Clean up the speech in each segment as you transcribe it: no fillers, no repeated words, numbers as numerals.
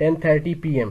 10:30 PM।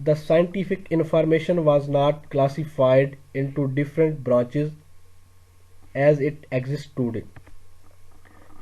the scientific information was not classified into different branches as it exists today।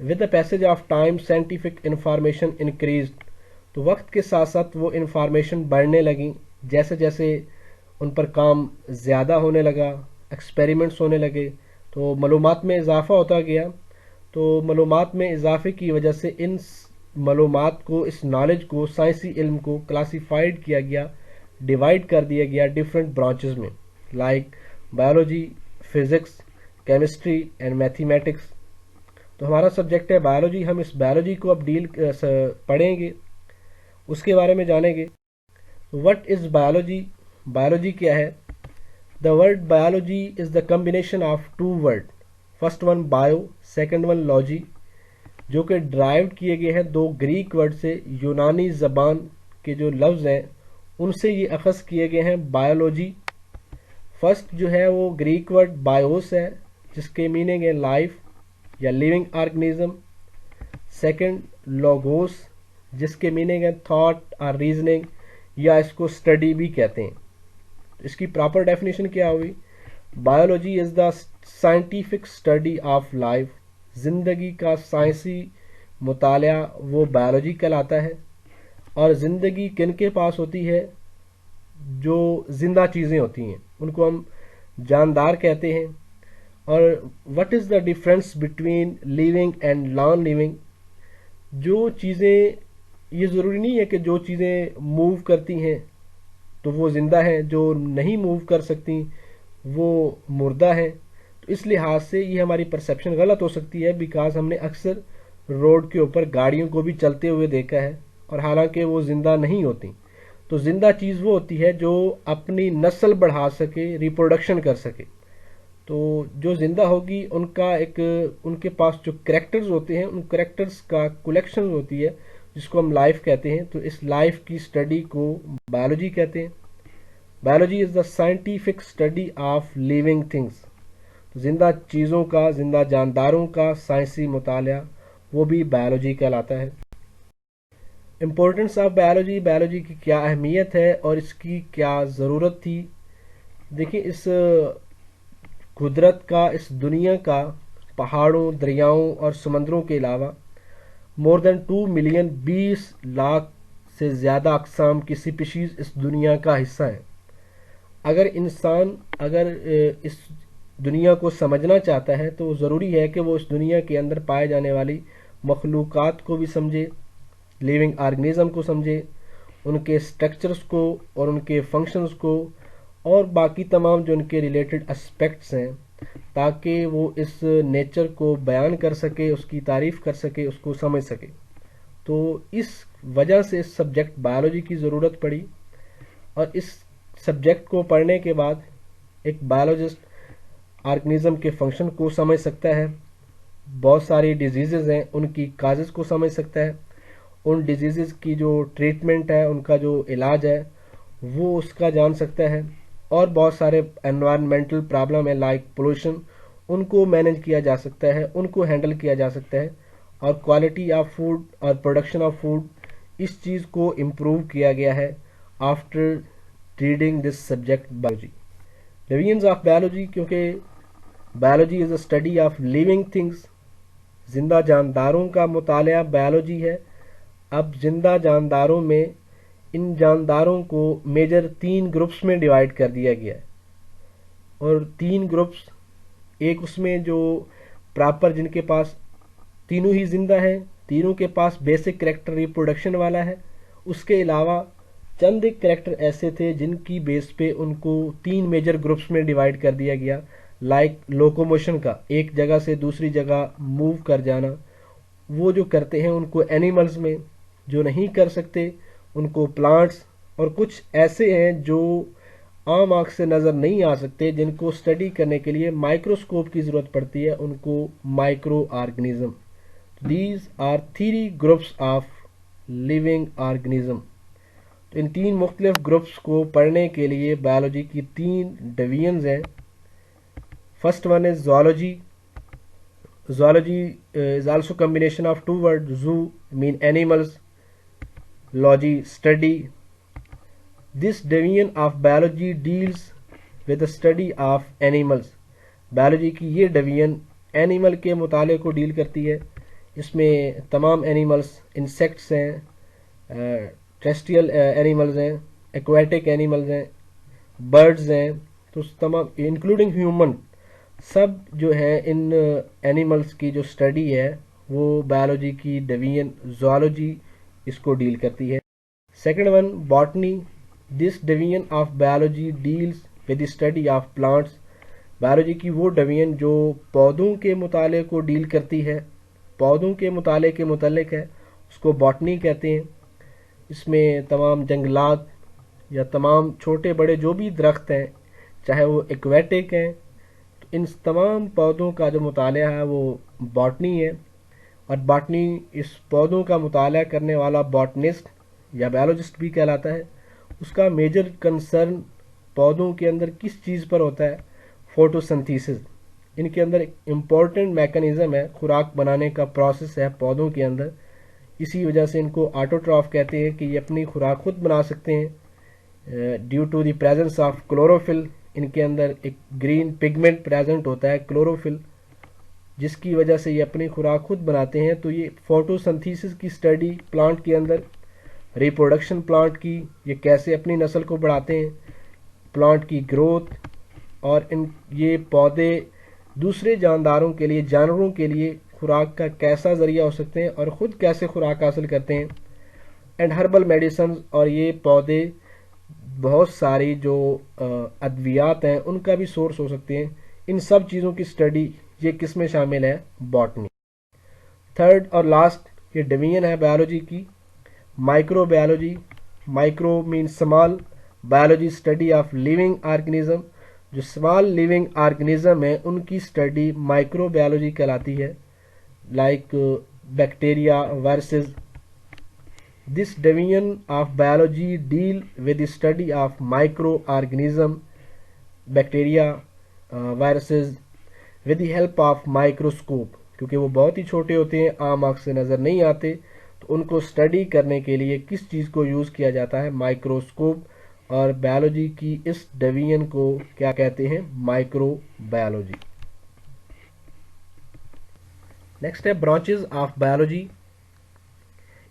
With the passage of time scientific information increased, تو وقت کے ساتھ ساتھ وہ information بڑھنے لگیں، جیسے جیسے ان پر کام زیادہ ہونے لگا، ایکسپیریمنٹس ہونے لگے، تو معلومات میں اضافہ ہوتا گیا. تو معلومات میں اضافے کی وجہ سے ان معلومات کو، اس نالج کو، سائنسی علم کو کلاسیفائڈ کیا گیا، ڈیوائڈ کر دیا گیا ڈفرینٹ برانچز میں، like biology, physics, chemistry and mathematics. تو ہمارا سبجیکٹ ہے بایولوجی. ہم اس بایولوجی کو اب پڑھیں گے، اس کے بارے میں جانیں گے. What is biology? بایولوجی کیا ہے؟ The word biology is the combination of two word, first one bio, second one logy, جو کہ ڈرائیوڈ کیے گئے ہیں دو گریک ورڈ سے. یونانی زبان کے جو لفظ ہیں ان سے یہ اخذ کیے گئے ہیں بایولوجی. فرسٹ جو ہے وہ گریک ورڈ بایوس ہے، جس کے میننگ ہے لائف یا لیونگ آرگنیزم. سیکنڈ لوگوس، جس کے میننگ ہے تھاٹ اور ریزننگ، یا اس کو اسٹڈی بھی کہتے ہیں. اس کی پراپر ڈیفینیشن کیا ہوئی؟ Biology is the scientific study of life, زندگی کا سائنسی مطالعہ وہ بایولوجی کہلاتا ہے. اور زندگی کن کے پاس ہوتی ہے؟ جو زندہ چیزیں ہوتی ہیں ان کو ہم جاندار کہتے ہیں. اور what is the difference between living and non living? جو چیزیں، یہ ضروری نہیں ہے کہ جو چیزیں موو کرتی ہیں تو وہ زندہ ہیں، جو نہیں موو کر سکتی وہ مردہ ہیں. تو اس لحاظ سے یہ ہماری پرسیپشن غلط ہو سکتی ہے، بیکاز ہم نے اکثر روڈ کے اوپر گاڑیوں کو بھی چلتے ہوئے دیکھا ہے، اور حالانکہ وہ زندہ نہیں ہوتی. تو زندہ چیز وہ ہوتی ہے جو اپنی نسل بڑھا سکے، ریپروڈکشن کر سکے. تو جو زندہ ہوگی ان کے پاس جو کریکٹرز ہوتے ہیں، ان کریکٹرز کا کلیکشن ہوتی ہے جس کو ہم لائف کہتے ہیں. تو اس لائف کی اسٹڈی کو بایولوجی کہتے ہیں. Biology is the scientific study of living things. زندہ چیزوں کا، زندہ جانداروں کا سائنسی مطالعہ وہ بھی بایولوجی کہلاتا ہے. امپورٹنس آف بایولوجی، بایولوجی کی کیا اہمیت ہے اور اس کی کیا ضرورت تھی. دیکھیں، اس قدرت کا، اس دنیا کا، پہاڑوں، دریاؤں اور سمندروں کے علاوہ مور دین 2 ملین 20 لاکھ سے زیادہ اقسام کی سپیشیز اس دنیا کا حصہ ہیں. اگر انسان اس دنیا کو سمجھنا چاہتا ہے تو ضروری ہے کہ وہ اس دنیا کے اندر پائے جانے والی مخلوقات کو بھی سمجھے، لیونگ آرگنیزم کو سمجھے، ان کے اسٹرکچرز کو اور ان کے فنکشنز کو، اور باقی تمام جو ان کے ریلیٹڈ اسپیکٹس ہیں، تاکہ وہ اس نیچر کو بیان کر سکے، اس کی تعریف کر سکے، اس کو سمجھ سکے. تو اس وجہ سے اس سبجیکٹ بایولوجی کی ضرورت پڑی. اور اس سبجیکٹ کو پڑھنے کے بعد ایک بایولوجسٹ آرگنیزم کے فنکشن کو سمجھ سکتا ہے، بہت ساری ڈیزیزز ہیں ان کی کازز کو سمجھ سکتا ہے، ان ڈیزیزز کی جو ٹریٹمنٹ ہے، ان کا جو علاج ہے وہ اس کا جان سکتا ہے. اور بہت سارے انوائرمنٹل پرابلم ہے لائک پولوشن، ان کو مینج کیا جا سکتا ہے، ان کو ہینڈل کیا جا سکتا ہے. اور کوالٹی آف فوڈ اور پروڈکشن آف فوڈ، اس چیز کو امپروو کیا گیا ہے after reading this subject biology. Divisions of biology, کیونکہ biology is a study of living things, زندہ جانداروں کا مطالعہ بایولوجی ہے. اب زندہ جانداروں میں ان جانداروں کو میجر 3 گروپس میں ڈیوائڈ کر دیا گیا ہے. اور 3 گروپس، ایک اس میں جو پراپر جن کے پاس تینوں ہی زندہ ہیں، تینوں کے پاس بیسک کریکٹر ریپروڈکشن والا ہے. اس کے علاوہ چند ایک کریکٹر ایسے تھے جن کی بیس پہ ان کو 3 میجر گروپس میں ڈیوائڈ کر دیا گیا، لائک لوکوموشن کا، ایک جگہ سے دوسری جگہ موو کر جانا، وہ جو کرتے ہیں ان کو اینیملز میں، جو نہیں کر سکتے ان کو پلانٹس، اور کچھ ایسے ہیں جو عام آنکھ سے نظر نہیں آ سکتے جن کو اسٹڈی کرنے کے لیے مائکروسکوپ کی ضرورت پڑتی ہے، ان کو microorganism. These are 3 groups of living organism. تو ان 3 مختلف گروپس کو پڑھنے کے لیے بایولوجی کی 3 ڈویژنز ہیں. First one is zoology. Zoology is also combination of 2 words. Zoo mean animals, logy study. This division of biology deals with the study of animals. biology کی یہ ڈویژن اینیمل کے مطالعے کو ڈیل کرتی ہے. اس میں تمام اینیملس، انسیکٹس ہیں، ٹریسٹریل اینیملز ہیں، ایکویٹک اینیملز ہیں، برڈز ہیں، تو تمام انکلوڈنگ ہیومن، سب جو ہیں ان اینیملس کی جو اسٹڈی ہے وہ بایولوجی کی ڈویژن زوالوجی اس کو ڈیل کرتی ہے. Second one botany. This division of biology deals with the study of plants. Biology کی وہ ڈویژن جو پودوں کے مطالعے کو ڈیل کرتی ہے، پودوں کے مطالعے کے متعلق ہے، اس کو باٹنی کہتے ہیں. اس میں تمام جنگلات یا تمام چھوٹے بڑے جو بھی درخت ہیں، چاہے وہ ایکویٹک ہیں، تو ان تمام پودوں کا جو مطالعہ ہے وہ باٹنی ہے. اور باٹنی اس پودوں کا مطالعہ کرنے والا باٹنسٹ یا بایولوجسٹ بھی کہلاتا ہے. اس کا میجر کنسرن پودوں کے اندر کس چیز پر ہوتا ہے؟ فوٹوسنتھیسس. ان کے اندر ایک امپورٹنٹ میکانزم ہے، خوراک بنانے کا پروسیس ہے پودوں کے اندر. اسی وجہ سے ان کو آٹوٹراف کہتے ہیں کہ یہ اپنی خوراک خود بنا سکتے ہیں. Due to the presence of chlorophyll, ان کے اندر ایک گرین پگمنٹ پریزنٹ ہوتا ہے کلوروفل، جس کی وجہ سے یہ اپنی خوراک خود بناتے ہیں. تو یہ فوٹوسنتھیسس کی اسٹڈی پلانٹ کے اندر، ریپروڈکشن پلانٹ کی، یہ کیسے اپنی نسل کو بڑھاتے ہیں، پلانٹ کی گروتھ، اور یہ پودے دوسرے جانداروں کے لیے، جانوروں کے لیے خوراک کا کیسا ذریعہ ہو سکتے ہیں اور خود کیسے خوراک حاصل کرتے ہیں. اینڈ ہربل میڈیسنز، اور یہ پودے بہت ساری جو ادویات ہیں ان کا بھی سورس ہو سکتے ہیں. ان سب چیزوں کی اسٹڈی یہ کس میں شامل ہے؟ باٹنی. تھرڈ اور لاسٹ یہ ڈویژن ہے بایولوجی کی، microbiology. Micro mean small, biology study of living organism. جو اسمال لیونگ آرگنیزم ہیں ان کی اسٹڈی مائکرو بایولوجی کہلاتی ہے، like bacteria, viruses. This division of biology deal with the study of microorganism, bacteria, viruses with the help of microscope. کیونکہ وہ بہت ہی چھوٹے ہوتے ہیں، عام آنکھ سے نظر نہیں آتے، تو ان کو اسٹڈی کرنے کے لیے کس چیز کو یوز کیا جاتا ہے؟ مائکروسکوپ. اور بایولوجی کی اس ڈویژن کو کیا کہتے ہیں؟ Micro biology. نیکسٹ ہے branches of biology.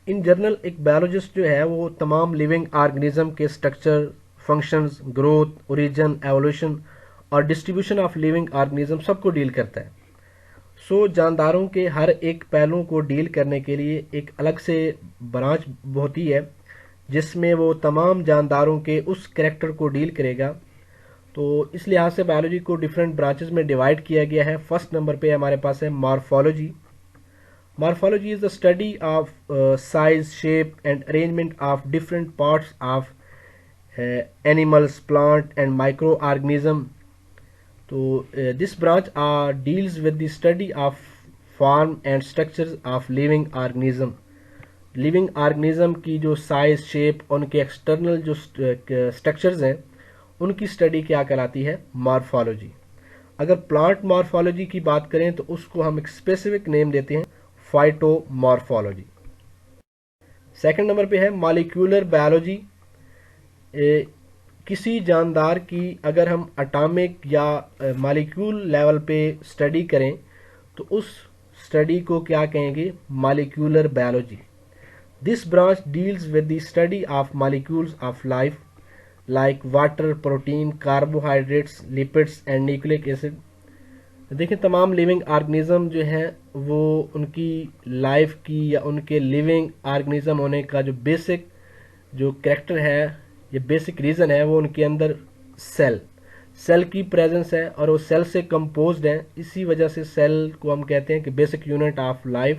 In general ایک بایولوجسٹ جو ہے وہ تمام لیونگ آرگنیزم کے structure, functions, growth, origin, evolution اور ڈسٹریبیوشن آف لیونگ آرگنیزم سب کو ڈیل کرتا ہے. جانداروں کے ہر ایک پہلو کو ڈیل کرنے کے لیے ایک الگ سے برانچ ہوتی ہے جس میں وہ تمام جانداروں کے اس کریکٹر کو ڈیل کرے گا. تو اس لحاظ سے بایولوجی کو ڈفرینٹ برانچز میں ڈیوائڈ کیا گیا ہے. فرسٹ نمبر پہ ہمارے پاس ہے morphology. Morphology is the study of size, shape and arrangement of different parts of animals, plant and microorganism. تو this branch deals with the study of form and structures of living organism. Living organism کی جو size, shape, ان کے external جو structures ہیں ان کی study کیا کہلاتی ہے؟ مارفالوجی. اگر پلانٹ مارفالوجی کی بات کریں تو اس کو ہم ایک اسپیسیفک نیم دیتے ہیں، فائٹو مارفالوجی. سیکنڈ نمبر پہ ہے مالیکولر بایولوجی. کسی جاندار کی اگر ہم اٹامک یا مالیکول لیول پہ اسٹڈی کریں تو اس اسٹڈی کو کیا کہیں گے؟ Molecular biology. This branch deals with the study of molecules of life like water, protein, carbohydrates, lipids and nucleic acid. دیکھیں تمام لیونگ آرگنیزم جو ہیں وہ ان کی لائف کی یا ان کے لیونگ آرگنیزم ہونے کا جو بیسک جو کریکٹر ہے، یہ بیسک ریزن ہے، وہ ان کے اندر سیل کی پریزنس ہے اور وہ سیل سے کمپوزڈ ہیں. اسی وجہ سے سیل کو ہم کہتے ہیں کہ basic unit of life.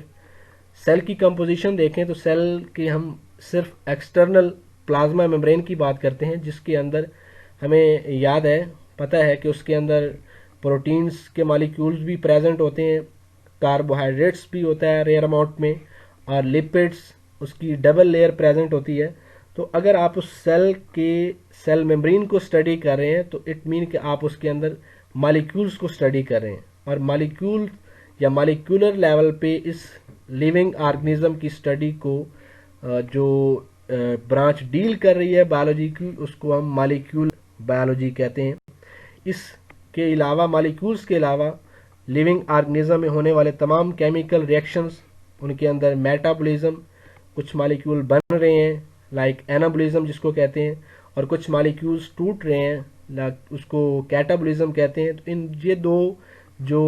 Cell کی کمپوزیشن دیکھیں تو سیل کی ہم صرف ایکسٹرنل پلازما میمبرین کی بات کرتے ہیں، جس کے اندر ہمیں یاد ہے، پتہ ہے کہ اس کے اندر پروٹینز کے مالیکولز بھی پریزنٹ ہوتے ہیں، کاربوہائیڈریٹس بھی ہوتا ہے ریئر اماؤنٹ میں، اور لپڈس اس کی ڈبل لیئر پریزنٹ ہوتی ہے. تو اگر آپ اس سیل کے سیل میمبرین کو اسٹڈی کر رہے ہیں تو اٹ مین کہ آپ اس کے اندر مالیکولز کو اسٹڈی کر رہے ہیں. اور مالیکول یا مالیکولر لیول پہ اس لیونگ آرگنیزم کی اسٹڈی کو جو برانچ ڈیل کر رہی ہے بایولوجی کی، اس کو ہم مالیکول بایولوجی کہتے ہیں. اس کے علاوہ، مالیکولز کے علاوہ، لیونگ آرگنیزم میں ہونے والے تمام کیمیکل ریئیکشنز، ان کے اندر میٹابولزم، کچھ مالیکیول بن رہے ہیں لائک اینابولزم جس کو کہتے ہیں، اور کچھ مالیکیولز ٹوٹ رہے ہیں اس کو کیٹابولزم کہتے ہیں. تو یہ دو جو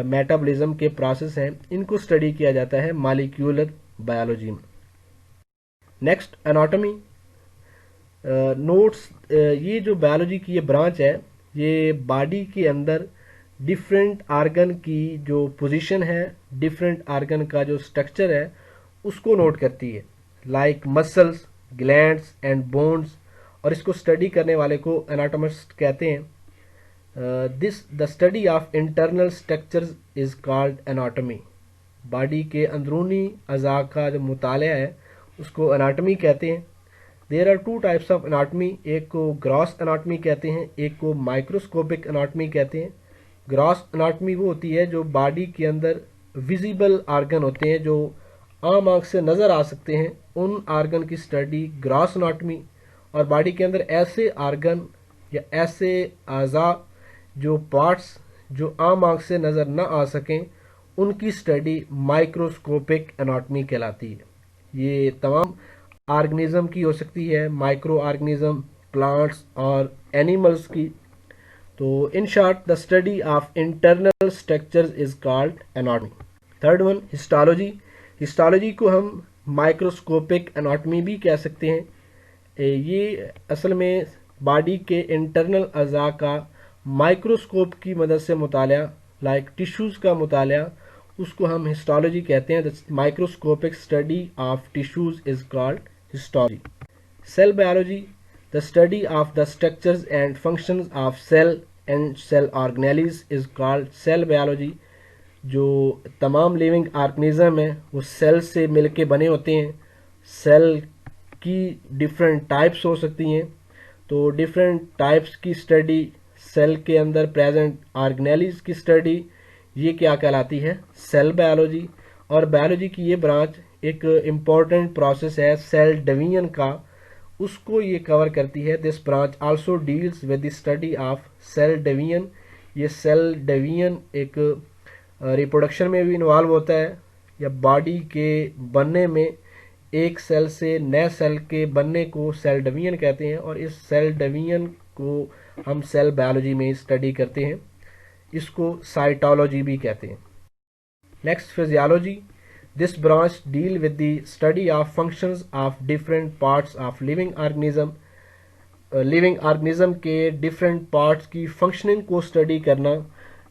میٹابولزم کے پروسیس ہیں ان کو اسٹڈی کیا جاتا ہے مالیکیولر بایولوجی میں. Next anatomy notes. یہ جو بایولوجی کی یہ برانچ ہے یہ باڈی کے اندر ڈفرینٹ آرگن کی جو پوزیشن ہے، ڈفرینٹ آرگن کا جو اسٹرکچر ہے اس کو نوٹ کرتی ہے like muscles, glands and bones, اور اس کو اسٹڈی کرنے والے کو اناٹومسٹ کہتے ہیں. دا study of internal structures is called anatomy. Body کے اندرونی اعضاء کا جو مطالعہ ہے اس کو اناٹومی کہتے ہیں. There are two types of anatomy. ایک کو گراس اناٹومی کہتے ہیں، ایک کو مائکروسکوپک اناٹومی کہتے ہیں. گراس اناٹومی وہ ہوتی ہے جو باڈی کے اندر ویزیبل آرگن ہوتے ہیں جو عام آنکھ سے نظر آ سکتے ہیں، ان آرگن کی اسٹڈی گراس اناٹومی. اور باڈی کے اندر ایسے آرگن یا ایسے اعضاء جو پارٹس جو عام آنکھ سے نظر نہ آ سکیں ان کی اسٹڈی مائکروسکوپک اناٹومی کہلاتی ہے. یہ تمام آرگنزم کی ہو سکتی ہے، مائکرو آرگنزم، پلانٹس اور اینیملز کی. تو in short the study of internal structures is called anatomy. Third one histology. Histology کو ہم مائکروسکوپک اناٹومی بھی کہہ سکتے ہیں. یہ اصل میں باڈی کے انٹرنل اعضاء کا مائکروسکوپ کی مدد سے مطالعہ لائک ٹیشوز کا مطالعہ اس کو ہم ہسٹالوجی کہتے ہیں. Microscopic study of tissues is called histology. Cell biology. The study of the structures and functions of cell and cell organelles is called cell biology. جو تمام لیونگ آرگنزم ہیں وہ سیل سے مل کے بنے ہوتے ہیں. سیل کی ڈفرینٹ ٹائپس ہو سکتی ہیں، تو ڈفرینٹ ٹائپس کی اسٹڈی، سیل کے اندر پریزنٹ آرگنیلیز کی اسٹڈی، یہ کیا کہلاتی ہے؟ Cell biology. اور بایولوجی کی یہ برانچ ایک امپورٹنٹ پروسیس ہے سیل ڈویژن کا، اس کو یہ کور کرتی ہے. This branch also deals with the study of cell division. یہ سیل ڈویژن ایک ریپروڈکشن میں بھی انوالو ہوتا ہے، یا باڈی کے بننے میں ایک سیل سے نئے سیل کے بننے کو سیل ڈویژن کہتے ہیں، اور اس سیل ڈویژن کو ہم سیل بایولوجی میں اسٹڈی کرتے ہیں. اس کو سائٹولوجی بھی کہتے ہیں. Next physiology. This branch deal with the study of functions of different parts of living organism. Living organism کے ڈفرینٹ پارٹس کی فنکشننگ کو اسٹڈی کرنا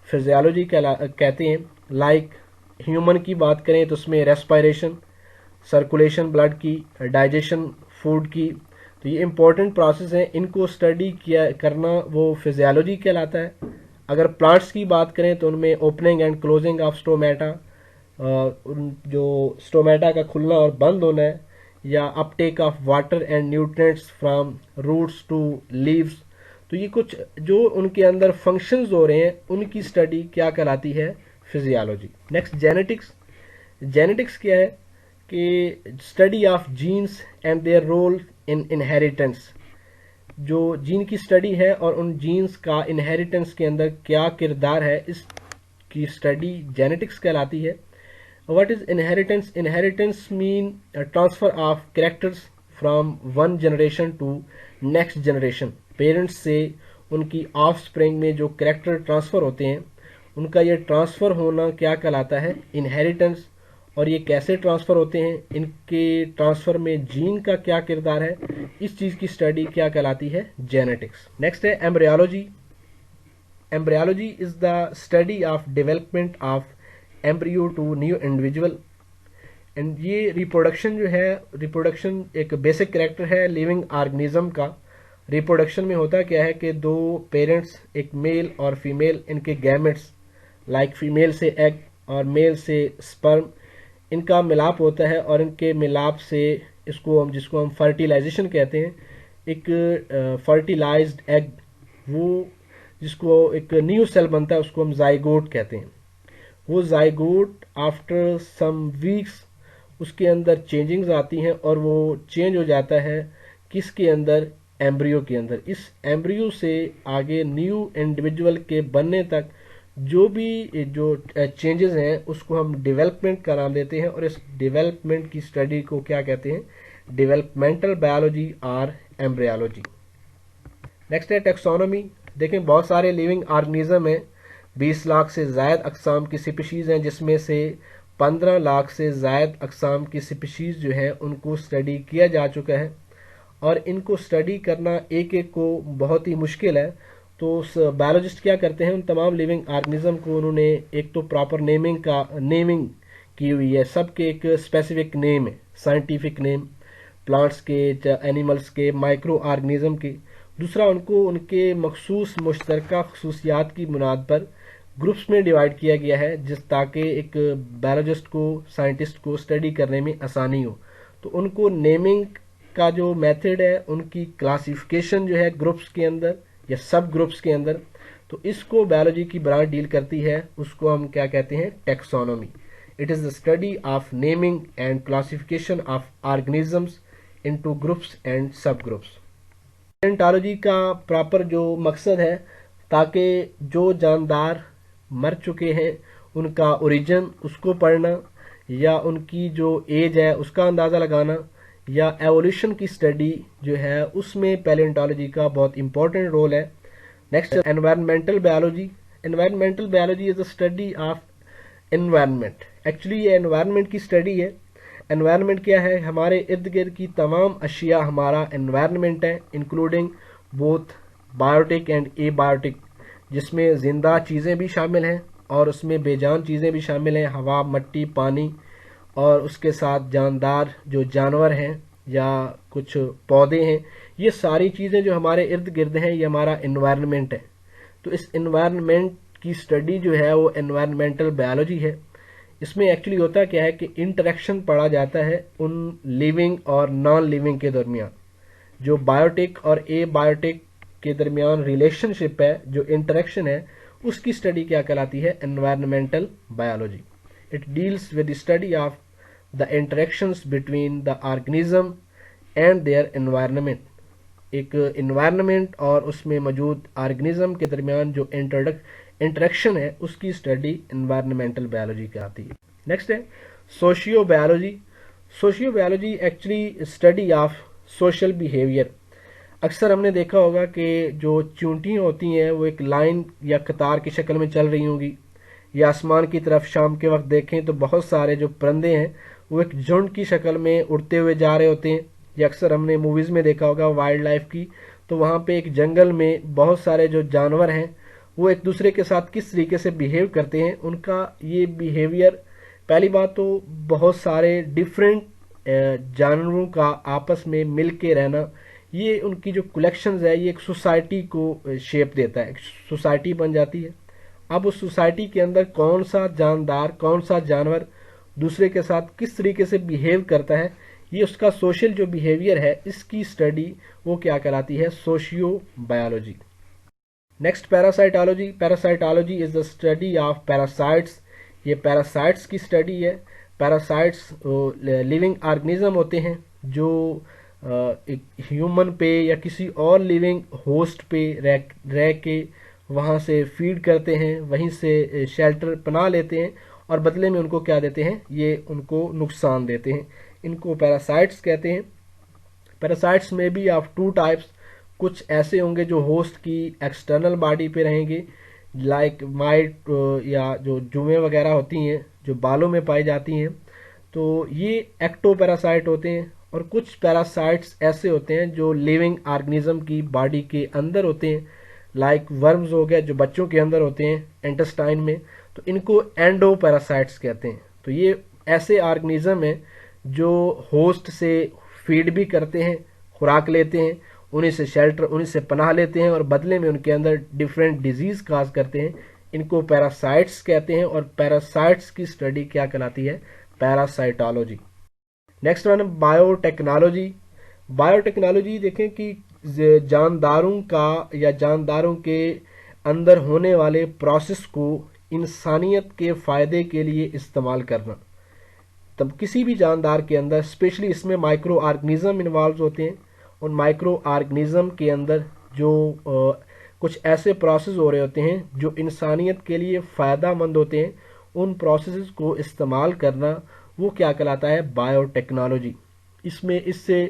فزیالوجی کہتے ہیں. لائک ہیومن کی بات کریں تو اس میں ریسپائریشن، سرکولیشن بلڈ کی، ڈائجیشن فوڈ کی، تو یہ امپورٹنٹ پروسیس ہیں، ان کو اسٹڈی کرنا وہ فزیالوجی کہلاتا ہے. اگر پلانٹس کی بات کریں تو ان میں opening and closing of stomata, جو اسٹومیٹا کا کھلنا اور بند ہونا ہے، یا uptake of water and nutrients from roots to leaves, تو یہ کچھ جو ان کے اندر فنکشنز ہو رہے ہیں ان کی اسٹڈی کیا کہلاتی ہے؟ فزیالوجی. Next genetics. جینیٹکس کیا ہے؟ کہ study of genes and their role in inheritance. جو جین کی اسٹڈی ہے اور ان جینس کا انہیریٹنس کے اندر کیا کردار ہے، اس کی اسٹڈی جینیٹکس کہلاتی ہے. What is inheritance? Inheritance mean transfer of characters from one generation to next generation. Parents سے ان کی آف اسپرنگ میں جو کریکٹر ٹرانسفر ہوتے ہیں ان کا یہ ٹرانسفر ہونا کیا کہلاتا ہے؟ انہیریٹنس. اور یہ کیسے ٹرانسفر ہوتے ہیں، ان کے ٹرانسفر میں جین کا کیا کردار ہے، اس چیز کی اسٹڈی کیا کہلاتی ہے؟ جینیٹکس. نیکسٹ ہے embryology. Embryology is the study of development of embryo to new individual. And یہ ریپروڈکشن جو ہے، ریپروڈکشن ایک بیسک کریکٹر ہے لیونگ آرگنزم کا. ریپروڈکشن میں ہوتا کیا ہے کہ دو پیرنٹس، ایک میل اور فیمیل، ان کے گیمٹس لائک فیمیل سے ایگ اور میل سے سپرم، ان کا ملاپ ہوتا ہے، اور ان کے ملاپ سے جس کو ہم فرٹیلائزیشن کہتے ہیں، ایک فرٹیلائزڈ ایگ، وہ جس کو ایک نیو سیل بنتا ہے اس کو ہم زائگوٹ کہتے ہیں. وہ زائگوٹ آفٹر سم ویکس اس کے اندر چینجنگز آتی ہیں اور وہ چینج ہو جاتا ہے کس کے اندر؟ ایمبریو کے اندر. اس ایمبریو سے آگے نیو انڈیویجول کے بننے تک جو بھی جو چینجز ہیں اس کو ہم ڈیولپمنٹ کا نام دیتے ہیں، اور اس ڈیولپمنٹ کی اسٹڈی کو کیا کہتے ہیں؟ ڈیولپمنٹل بایولوجی اور ایمبریالوجی۔ نیکسٹ ہے ٹیکسونومی۔ دیکھیں بہت سارے لیونگ آرگنیزم ہیں، 20 لاکھ سے زائد اقسام کی سپیشیز ہیں، جس میں سے 15 لاکھ سے زائد اقسام کی سپیشیز جو ہیں ان کو اسٹڈی کیا جا چکا ہے، اور ان کو اسٹڈی کرنا ایک ایک کو بہت ہی مشکل ہے۔ تو بایولوجسٹ کیا کرتے ہیں، ان تمام لیونگ آرگنیزم کو انہوں نے ایک تو پراپر نیمنگ کی ہوئی ہے، سب کے ایک اسپیسیفک نیم ہے، سائنٹیفک نیم، پلانٹس کے، اینیملس کے، مائکرو آرگنیزم کے۔ دوسرا، ان کو ان کے مخصوص مشترکہ خصوصیات کی بنیاد پر گروپس میں ڈیوائڈ کیا گیا ہے، تاکہ ایک بایولوجسٹ کو، سائنٹسٹ کو اسٹڈی کرنے میں آسانی ہو۔ تو ان کو نیمنگ کا جو میتھڈ ہے، ان کی کلاسیفیکیشن جو ہے گروپس کے اندر یا سب گروپس کے اندر، تو اس کو بایولوجی کی برانچ ڈیل کرتی ہے، اس کو ہم کیا کہتے ہیں؟ Taxonomy. It is the study of naming and classification of organisms into groups and subgroups. Palaeontology کا پراپر جو مقصد ہے، تاکہ جو جاندار مر چکے ہیں ان کا اوریجن اس کو پڑھنا، یا ان کی جو ایج ہے اس کا اندازہ لگانا، یا ایولیوشن کی اسٹڈی جو ہے اس میں پیلنٹالوجی کا بہت امپورٹنٹ رول ہے۔ Next, environmental biology. Environmental biology is a study of environment. Actually یہ انوائرمنٹ کی اسٹڈی ہے۔ انوائرمنٹ کیا ہے؟ ہمارے ارد گرد کی تمام اشیاء ہمارا انوائرمنٹ ہے، including both biotic and a biotic, جس میں زندہ چیزیں بھی شامل ہیں اور اس میں بے جان چیزیں بھی شامل ہیں، ہوا، مٹی، پانی، اور اس کے ساتھ جاندار جو جانور ہیں یا کچھ پودے ہیں۔ یہ ساری چیزیں جو ہمارے ارد گرد ہیں یہ ہمارا انوائرمنٹ ہے۔ تو اس انوائرمنٹ کی اسٹڈی جو ہے وہ انوائرمنٹل بایولوجی ہے۔ اس میں ایکچولی ہوتا کیا ہے کہ انٹریکشن پڑھا جاتا ہے ان لیونگ اور نان لیونگ کے درمیان، جو بایوٹک اور اے بایوٹک کے درمیان ریلیشن شپ ہے، جو انٹریکشن ہے، اس کی اسٹڈی کیا کہلاتی ہے؟ Environmental biology. It deals with the study of the interactions between the organism and their environment. ایک انوائرمنٹ اور اس میں موجود آرگنیزم کے درمیان جو انٹریکشن ہے اس کی اسٹڈی انوائرمنٹل بایولوجی کہلاتی ہے۔ نیکسٹ ہے socio biology. Socio biology actually study of social behaviour. اکثر ہم نے دیکھا ہوگا کہ جو چونٹیاں ہوتی ہیں وہ ایک لائن یا قطار کی شکل میں چل رہی ہوں گی، یا آسمان کی طرف شام کے وقت دیکھیں تو بہت سارے جو پرندے ہیں وہ ایک جھنڈ کی شکل میں اڑتے ہوئے جا رہے ہوتے ہیں۔ یہ اکثر ہم نے موویز میں دیکھا ہوگا وائلڈ لائف کی، تو وہاں پہ ایک جنگل میں بہت سارے جو جانور ہیں وہ ایک دوسرے کے ساتھ کس طریقے سے بیہیو کرتے ہیں، ان کا یہ بیہیویئر، پہلی بات تو بہت سارے ڈیفرنٹ جانوروں کا آپس میں مل کے رہنا، یہ ان کی جو کلیکشنز ہے یہ ایک سوسائٹی کو شیپ دیتا ہے، ایک سوسائٹی بن جاتی ہے۔ اب اس سوسائٹی کے اندر کون سا جاندار، کون سا جانور دوسرے کے ساتھ کس طریقے سے بیہیو کرتا ہے، یہ اس کا سوشل جو بیہیویئر ہے اس کی اسٹڈی وہ کیا کہلاتی ہے؟ Sociobiology. Next parasitology. Parasitology is the study of parasites. یہ پیراسائٹس کی اسٹڈی ہے۔ پیراسائٹس لیونگ آرگنیزم ہوتے ہیں جو ایک ہیومن پہ یا کسی اور لیونگ ہوسٹ پہ رہ کے وہاں سے فیڈ کرتے ہیں، وہیں سے شیلٹر پناہ لیتے ہیں، اور بدلے میں ان کو کیا دیتے ہیں؟ یہ ان کو نقصان دیتے ہیں۔ ان کو پیراسائٹس کہتے ہیں۔ پیراسائٹس میں بھی آف ٹو ٹائپس، کچھ ایسے ہوں گے جو ہوسٹ کی ایکسٹرنل باڈی پہ رہیں گے، لائک مائٹ یا جو جوئیں وغیرہ ہوتی ہیں جو بالوں میں پائی جاتی ہیں، تو یہ ایکٹو پیراسائٹ ہوتے ہیں۔ اور کچھ پیراسائٹس ایسے ہوتے ہیں جو لیونگ آرگنیزم کی باڈی کے اندر ہوتے ہیں، لائک ورمز ہو گئے جو بچوں کے اندر ہوتے ہیں انٹسٹائن میں، تو ان کو اینڈو پیراسائٹس کہتے ہیں۔ تو یہ ایسے آرگنیزم ہیں جو ہوسٹ سے فیڈ بھی کرتے ہیں، خوراک لیتے ہیں، انہیں سے شیلٹر، انہیں سے پناہ لیتے ہیں، اور بدلے میں ان کے اندر ڈیفرنٹ ڈیزیز کاز کرتے ہیں۔ ان کو پیراسائٹس کہتے ہیں، اور پیراسائٹس کی اسٹڈی کیا کہلاتی ہے؟ Parasitology. Next one biotechnology. Biotechnology دیکھیں کہ جانداروں کا یا جانداروں کے اندر ہونے والے پروسیس کو انسانیت کے فائدے کے لیے استعمال کرنا۔ تب کسی بھی جاندار کے اندر، اسپیشلی اس میں مائکرو آرگنیزم انوالو ہوتے ہیں، ان مائکرو آرگنیزم کے اندر جو کچھ ایسے پروسیس ہو رہے ہوتے ہیں جو انسانیت کے لیے فائدہ مند ہوتے ہیں، ان پروسیسز کو استعمال کرنا وہ کیا کہلاتا ہے؟ Bio technology. اس سے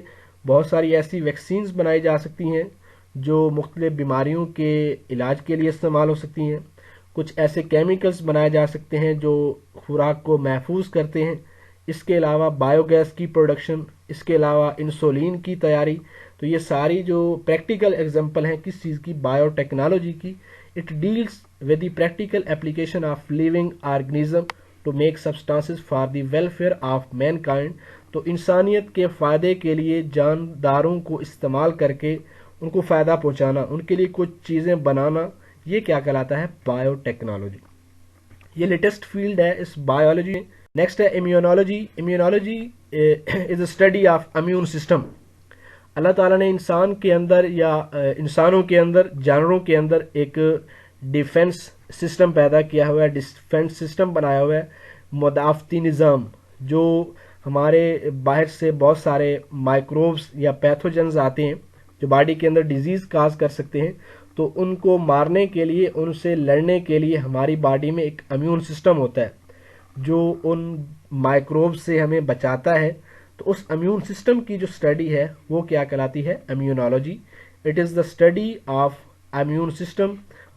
بہت ساری ایسی ویکسینز بنائی جا سکتی ہیں جو مختلف بیماریوں کے علاج کے لیے استعمال ہو سکتی ہیں، کچھ ایسے کیمیکلز بنائے جا سکتے ہیں جو خوراک کو محفوظ کرتے ہیں، اس کے علاوہ بایو گیس کی پروڈکشن، اس کے علاوہ انسولین کی تیاری۔ تو یہ ساری جو پریکٹیکل ایگزامپل ہیں کس چیز کی؟ بایو ٹیکنالوجی کی۔ It deals with the practical application of living organism to make substances for the welfare of mankind. تو انسانیت کے فائدے کے لیے جانداروں کو استعمال کر کے ان کو فائدہ پہنچانا، ان کے لیے کچھ چیزیں بنانا، یہ کیا کہلاتا ہے؟ Bio technology. یہ لیٹسٹ فیلڈ ہے اس بایولوجی میں۔ نیکسٹ ہے immunology. Immunology is a study of immune system. اللہ تعالیٰ نے انسان کے اندر یا انسانوں کے اندر، جانوروں کے اندر ایک ڈیفنس سسٹم پیدا کیا ہوا ہے، ڈیفنس سسٹم بنایا ہوا ہے، مدافعتی نظام، جو ہمارے باہر سے بہت سارے مائکروبس یا پیتھوجنز آتے ہیں جو باڈی کے اندر ڈیزیز کاز کر سکتے ہیں، تو ان کو مارنے کے لیے، ان سے لڑنے کے لیے ہماری باڈی میں ایک امیون سسٹم ہوتا ہے جو ان مائکروب سے ہمیں بچاتا ہے۔ تو اس امیون سسٹم کی جو اسٹڈی ہے وہ کیا کہلاتی ہے؟ Immunology. It is the study of immune system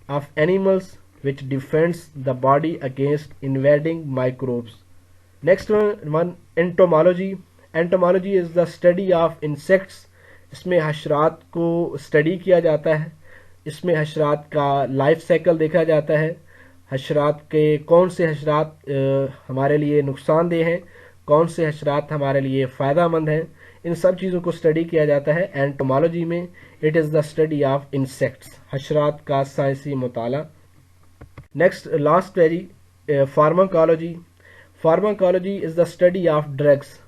of animals which defends the body against invading microbes. Next one entomology. Entomology is the study of insects. اس میں حشرات کو اسٹڈی کیا جاتا ہے، اس میں حشرات کا لائف سائیکل دیکھا جاتا ہے، حشرات کے کون سے حشرات ہمارے لیے نقصان دہ ہیں، کون سے حشرات ہمارے لیے فائدہ مند ہیں، ان سب چیزوں کو اسٹڈی کیا جاتا ہے اینٹومالوجی میں۔ It is the study of insects, حشرات کا سائنسی مطالعہ۔ نیکسٹ لاسٹ ہے جی pharmacology. Pharmacology is the study of drugs.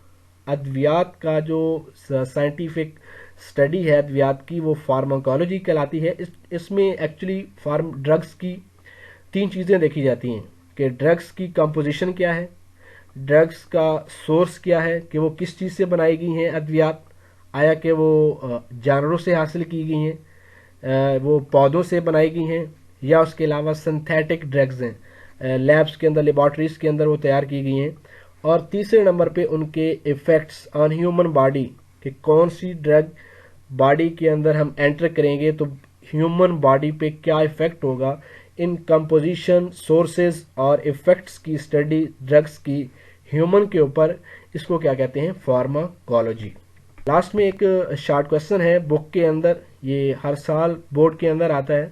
ادویات کا جو سائنٹیفک اسٹڈی ہے ادویات کی وہ فارماکالوجی کہلاتی ہے۔ اس میں ایکچولی ڈرگس کی تین چیزیں دیکھی جاتی ہیں کہ ڈرگس کی کمپوزیشن کیا ہے، ڈرگس کا سورس کیا ہے کہ وہ کس چیز سے بنائی گئی ہیں ادویات، آیا کہ وہ جانوروں سے حاصل کی گئی ہیں، وہ پودوں سے بنائی گئی ہیں، یا اس کے علاوہ سنتھیٹک ڈرگز ہیں، لیبس کے اندر، لیبارٹریز کے اندر وہ تیار کی گئی ہیں۔ اور تیسرے نمبر پہ ان کے ایفیکٹس آن ہیومن باڈی، کہ کون سی ڈرگ باڈی کے اندر ہم انٹر کریں گے تو ہیومن باڈی پہ کیا ایفیکٹ ہوگا۔ ان کمپوزیشن، سورسز اور ایفیکٹس کی اسٹڈی ڈرگس کی ہیومن کے اوپر، اس کو کیا کہتے ہیں؟ فارماکالوجی۔ لاسٹ میں ایک شارٹ کویسچن ہے بک کے اندر، یہ ہر سال بورڈ کے اندر آتا ہے،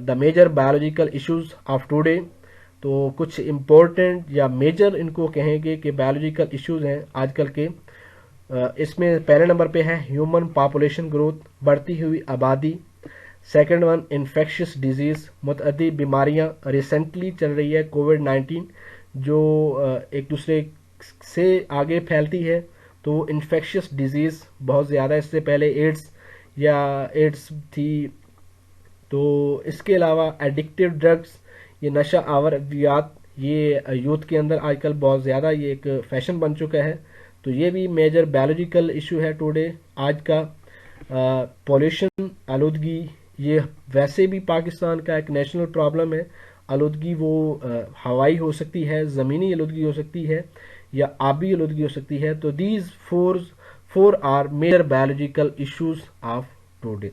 the major biological issues of today. تو کچھ امپورٹنٹ یا میجر ان کو کہیں گے کہ بایولوجیکل ایشوز ہیں آج کل کے۔ اس میں پہلے نمبر پہ ہے ہیومن پاپولیشن گروتھ، بڑھتی ہوئی آبادی۔ سیکنڈ ون انفیکشس ڈیزیز، متعدی بیماریاں ریسنٹلی چل رہی ہے کووڈ-19 جو ایک دوسرے سے آگے پھیلتی ہے، تو انفیکشس ڈیزیز بہت زیادہ، اس سے پہلے ایڈس تھی۔ تو اس کے علاوہ ایڈکٹیو ڈرگس، یہ نشہ آور ادویات، یہ یوتھ کے اندر آج کل بہت زیادہ یہ ایک فیشن بن چکا ہے، تو یہ بھی میجر بایولوجیکل ایشو ہے ٹوڈے آج کا۔ پولیوشن، آلودگی، یہ ویسے بھی پاکستان کا ایک نیشنل پرابلم ہے۔ آلودگی وہ ہوائی ہو سکتی ہے، زمینی آلودگی ہو سکتی ہے، یا آبی آلودگی ہو سکتی ہے۔ تو these four are major biological issues of today.